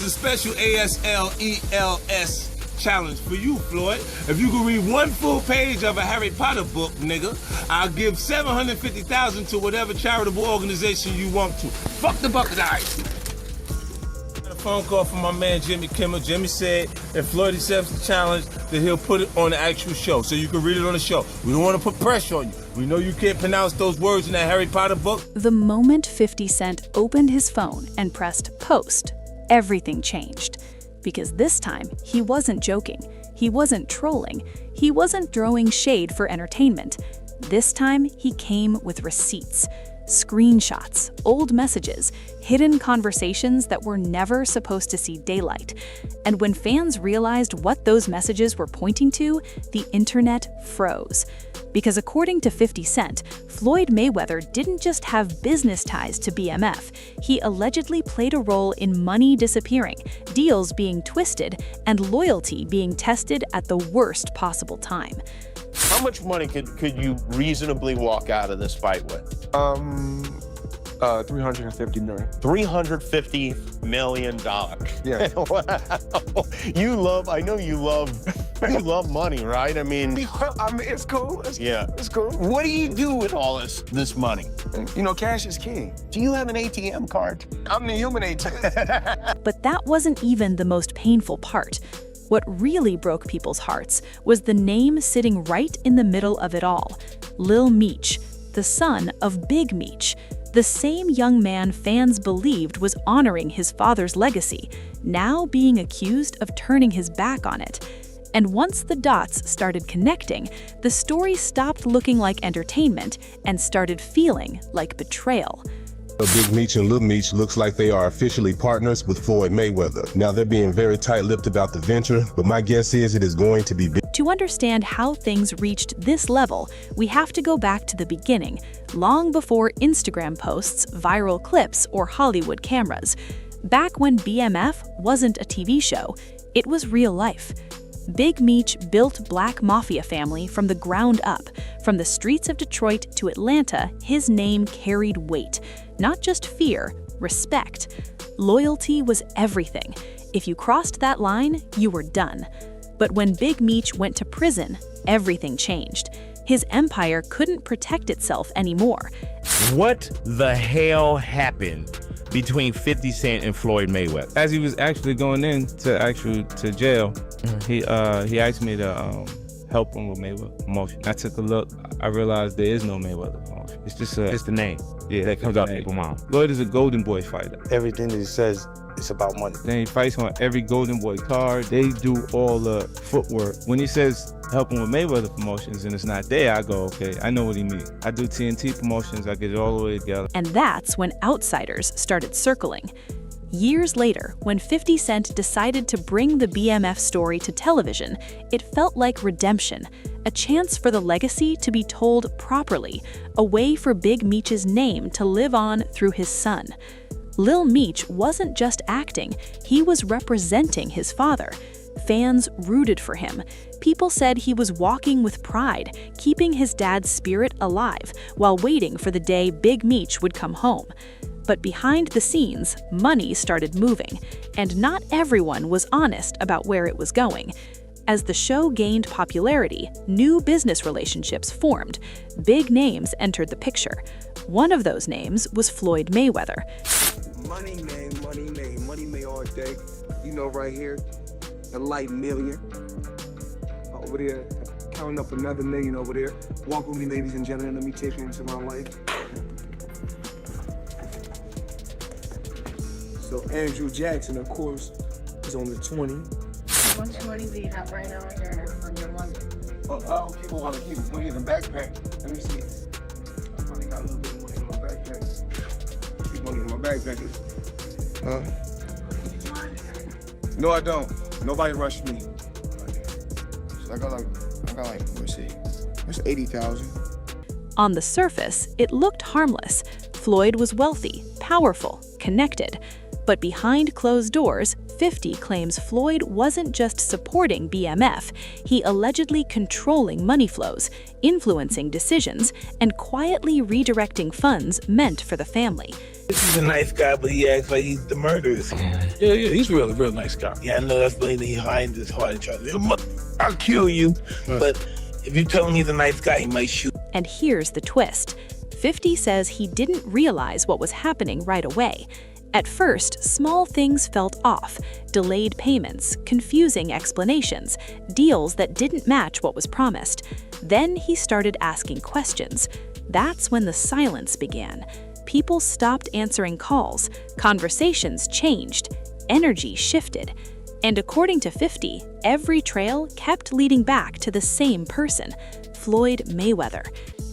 a special ASLELS challenge for you, Floyd. If you can read one full page of a Harry Potter book, nigga, I'll give $750,000 to whatever charitable organization you want to. Fuck the bucket, all right. Got a phone call from my man Jimmy Kimmel. Jimmy said if Floyd accepts the challenge, that he'll put it on the actual show, so you can read it on the show. We don't want to put pressure on you. We know you can't pronounce those words in that Harry Potter book. The moment 50 Cent opened his phone and pressed post, everything changed. Because this time, he wasn't joking, he wasn't trolling, he wasn't throwing shade for entertainment. This time, he came with receipts, screenshots, old messages, hidden conversations that were never supposed to see daylight. And when fans realized what those messages were pointing to, the internet froze. Because according to 50 Cent, Floyd Mayweather didn't just have business ties to BMF, he allegedly played a role in money disappearing, deals being twisted, and loyalty being tested at the worst possible time. How much money could you reasonably walk out of this fight with? 350 million. $350 million. Yeah. Wow. I know you love money, right? I mean, It's cool. yeah. It's cool. What do you do with all this money? You know, cash is king. Do you have an ATM card? I'm the human ATM. But that wasn't even the most painful part. What really broke people's hearts was the name sitting right in the middle of it all, Lil Meech, the son of Big Meech, the same young man fans believed was honoring his father's legacy, now being accused of turning his back on it. And once the dots started connecting, the story stopped looking like entertainment and started feeling like betrayal. Big Meech and Lil Meech looks like they are officially partners with Floyd Mayweather. Now they're being very tight-lipped about the venture, but my guess is it is going to be big. To understand how things reached this level, we have to go back to the beginning, long before Instagram posts, viral clips, or Hollywood cameras. Back when BMF wasn't a TV show, it was real life. Big Meech built Black Mafia family from the ground up. From the streets of Detroit to Atlanta, his name carried weight. Not just fear, respect. Loyalty was everything. If you crossed that line, you were done. But when Big Meech went to prison, everything changed. His empire couldn't protect itself anymore. What the hell happened between 50 Cent and Floyd Mayweather? As he was actually going in to jail, he asked me to help him with Mayweather promotion. I took a look. I realized there is no Mayweather promotion. It's just It's the name that comes out people's mouth. Floyd is a Golden Boy fighter. Everything that he says is about money. Then he fights on every Golden Boy card. They do all the footwork. When he says help him with Mayweather promotions and it's not there, I go, okay, I know what he means. I do TNT promotions, I get it all the way together. And that's when outsiders started circling. Years later, when 50 Cent decided to bring the BMF story to television, it felt like redemption, a chance for the legacy to be told properly, a way for Big Meech's name to live on through his son. Lil Meech wasn't just acting, he was representing his father. Fans rooted for him. People said he was walking with pride, keeping his dad's spirit alive, while waiting for the day Big Meech would come home. But behind the scenes, money started moving, and not everyone was honest about where it was going. As the show gained popularity, new business relationships formed. Big names entered the picture. One of those names was Floyd Mayweather. Money made all day. You know, right here, a light million. Over there, counting up another million over there. Walk with me, ladies and gentlemen, let me take you into my life. So Andrew Jackson, of course, is on the 20. How much money do you have right now on your money? Okay, well, I'll keep money in the backpack. Let me see. I probably got a little bit of money in my backpack. Keep money in my backpack. No, I don't. Nobody rushed me. So I got like, let's see, that's 80,000. On the surface, it looked harmless. Floyd was wealthy, powerful, connected. But behind closed doors, 50 claims Floyd wasn't just supporting BMF, he allegedly controlling money flows, influencing decisions, and quietly redirecting funds meant for the family. He's a nice guy, but he acts like he's the murderer. Yeah, he's a real nice guy. Yeah, I know that's the he hides his heart and tries to, I'll kill you. But if you tell him he's a nice guy, he might shoot. And here's the twist. 50 says he didn't realize what was happening right away. At first, small things felt off. Delayed payments, confusing explanations, deals that didn't match what was promised. Then he started asking questions. That's when the silence began. People stopped answering calls, conversations changed, energy shifted. And according to 50, every trail kept leading back to the same person, Floyd Mayweather.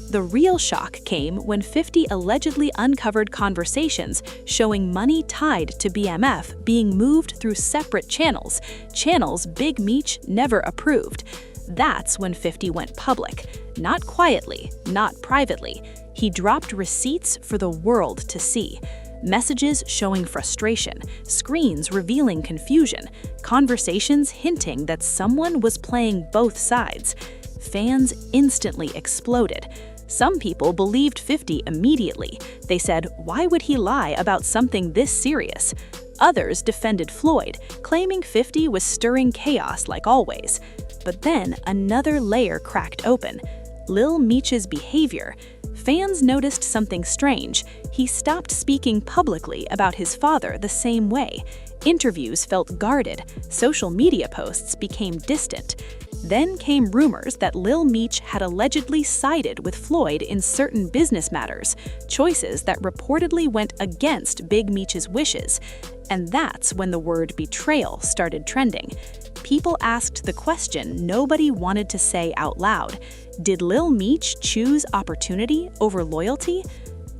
The real shock came when 50 allegedly uncovered conversations showing money tied to BMF being moved through separate channels Big Meech never approved. That's when 50 went public. Not quietly, not privately. He dropped receipts for the world to see. Messages showing frustration, screens revealing confusion, conversations hinting that someone was playing both sides. Fans instantly exploded. Some people believed 50 immediately. They said, why would he lie about something this serious? Others defended Floyd, claiming 50 was stirring chaos like always. But then another layer cracked open. Lil Meech's behavior. Fans noticed something strange. He stopped speaking publicly about his father the same way. Interviews felt guarded. Social media posts became distant. Then came rumors that Lil Meech had allegedly sided with Floyd in certain business matters, choices that reportedly went against Big Meech's wishes. And that's when the word betrayal started trending. People asked the question nobody wanted to say out loud. Did Lil Meech choose opportunity over loyalty?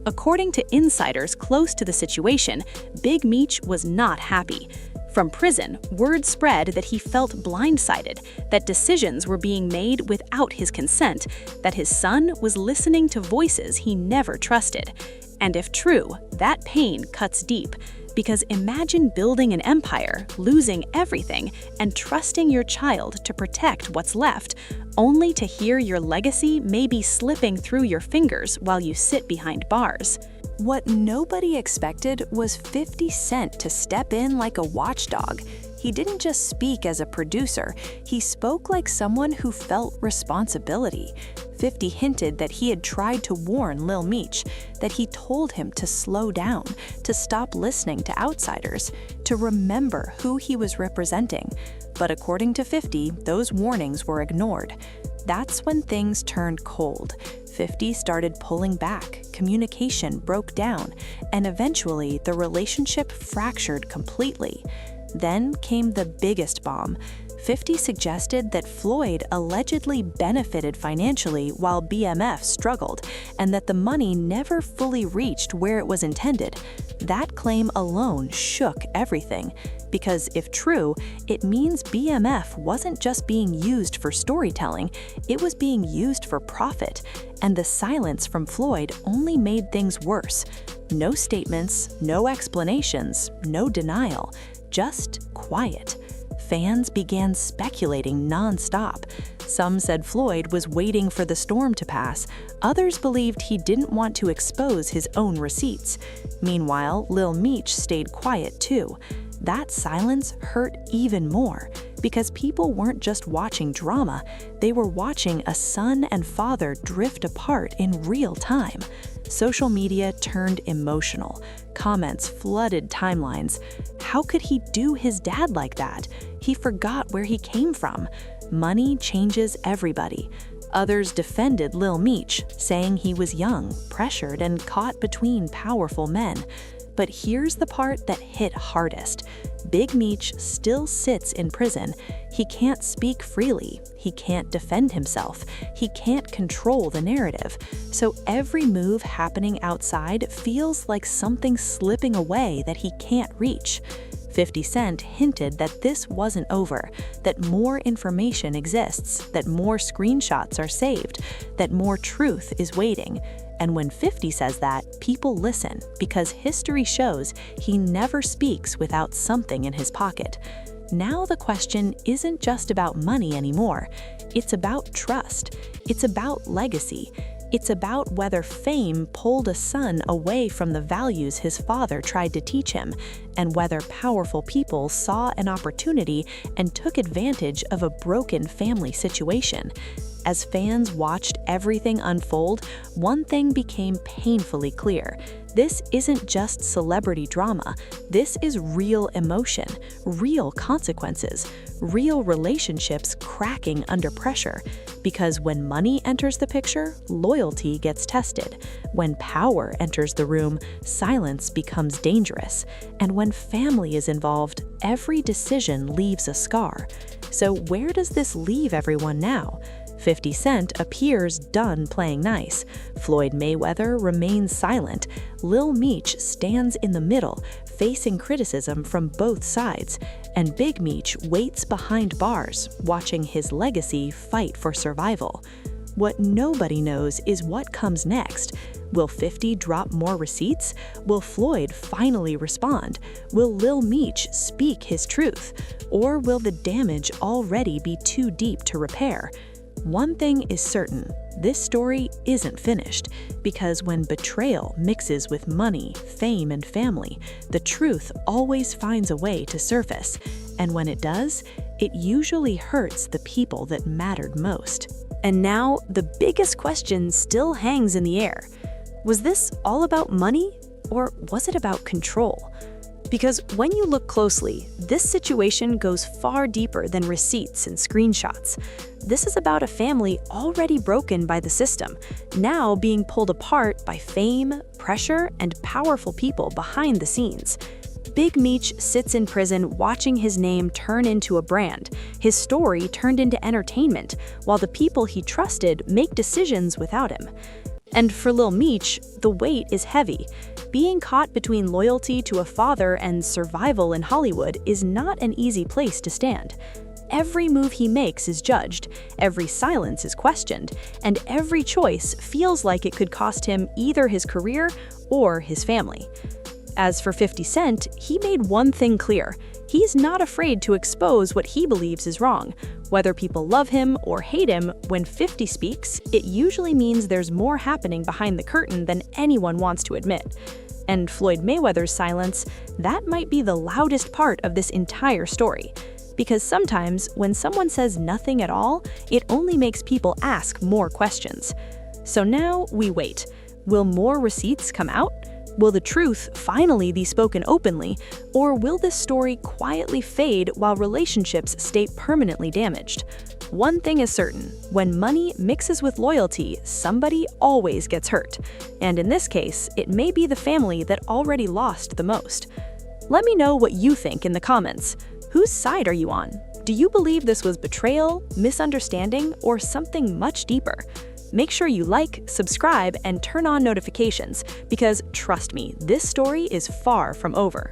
According to insiders close to the situation, Big Meech was not happy. From prison, word spread that he felt blindsided, that decisions were being made without his consent, that his son was listening to voices he never trusted. And if true, that pain cuts deep. Because imagine building an empire, losing everything, and trusting your child to protect what's left, only to hear your legacy may be slipping through your fingers while you sit behind bars. What nobody expected was 50 Cent to step in like a watchdog. He didn't just speak as a producer, he spoke like someone who felt responsibility. 50 hinted that he had tried to warn Lil Meech, that he told him to slow down, to stop listening to outsiders, to remember who he was representing. But according to 50, those warnings were ignored. That's when things turned cold. 50 started pulling back, communication broke down, and eventually the relationship fractured completely. Then came the biggest bomb. 50 suggested that Floyd allegedly benefited financially while BMF struggled, and that the money never fully reached where it was intended. That claim alone shook everything, because if true, it means BMF wasn't just being used for storytelling, it was being used for profit, and the silence from Floyd only made things worse. No statements, no explanations, no denial, just quiet. Fans began speculating non-stop. Some said Floyd was waiting for the storm to pass. Others believed he didn't want to expose his own receipts. Meanwhile, Lil Meech stayed quiet too. That silence hurt even more, because people weren't just watching drama, they were watching a son and father drift apart in real time. Social media turned emotional. Comments flooded timelines. How could he do his dad like that? He forgot where he came from. Money changes everybody. Others defended Lil Meech, saying he was young, pressured, and caught between powerful men. But here's the part that hit hardest. Big Meech still sits in prison. He can't speak freely. He can't defend himself. He can't control the narrative. So every move happening outside feels like something slipping away that he can't reach. 50 Cent hinted that this wasn't over, that more information exists, that more screenshots are saved, that more truth is waiting. And when 50 says that, people listen, because history shows he never speaks without something in his pocket. Now the question isn't just about money anymore. It's about trust. It's about legacy. It's about whether fame pulled a son away from the values his father tried to teach him, and whether powerful people saw an opportunity and took advantage of a broken family situation. As fans watched everything unfold, one thing became painfully clear. This isn't just celebrity drama. This is real emotion, real consequences, real relationships cracking under pressure. Because when money enters the picture, loyalty gets tested. When power enters the room, silence becomes dangerous. And when family is involved, every decision leaves a scar. So where does this leave everyone now? 50 Cent appears done playing nice. Floyd Mayweather remains silent. Lil Meech stands in the middle, facing criticism from both sides. And Big Meech waits behind bars, watching his legacy fight for survival. What nobody knows is what comes next. Will 50 drop more receipts? Will Floyd finally respond? Will Lil Meech speak his truth? Or will the damage already be too deep to repair? One thing is certain, this story isn't finished, because when betrayal mixes with money, fame, and family, the truth always finds a way to surface. And when it does, it usually hurts the people that mattered most. And now, the biggest question still hangs in the air. Was this all about money, or was it about control? Because when you look closely, this situation goes far deeper than receipts and screenshots. This is about a family already broken by the system, now being pulled apart by fame, pressure, and powerful people behind the scenes. Big Meech sits in prison watching his name turn into a brand, his story turned into entertainment, while the people he trusted make decisions without him. And for Lil Meech, the weight is heavy. Being caught between loyalty to a father and survival in Hollywood is not an easy place to stand. Every move he makes is judged, every silence is questioned, and every choice feels like it could cost him either his career or his family. As for 50 Cent, he made one thing clear. He's not afraid to expose what he believes is wrong. Whether people love him or hate him, when 50 speaks, it usually means there's more happening behind the curtain than anyone wants to admit. And Floyd Mayweather's silence, that might be the loudest part of this entire story. Because sometimes, when someone says nothing at all, it only makes people ask more questions. So now we wait. Will more receipts come out? Will the truth finally be spoken openly, or will this story quietly fade while relationships stay permanently damaged? One thing is certain, when money mixes with loyalty, somebody always gets hurt. And in this case, it may be the family that already lost the most. Let me know what you think in the comments. Whose side are you on? Do you believe this was betrayal, misunderstanding, or something much deeper? Make sure you like, subscribe, and turn on notifications, because trust me, this story is far from over.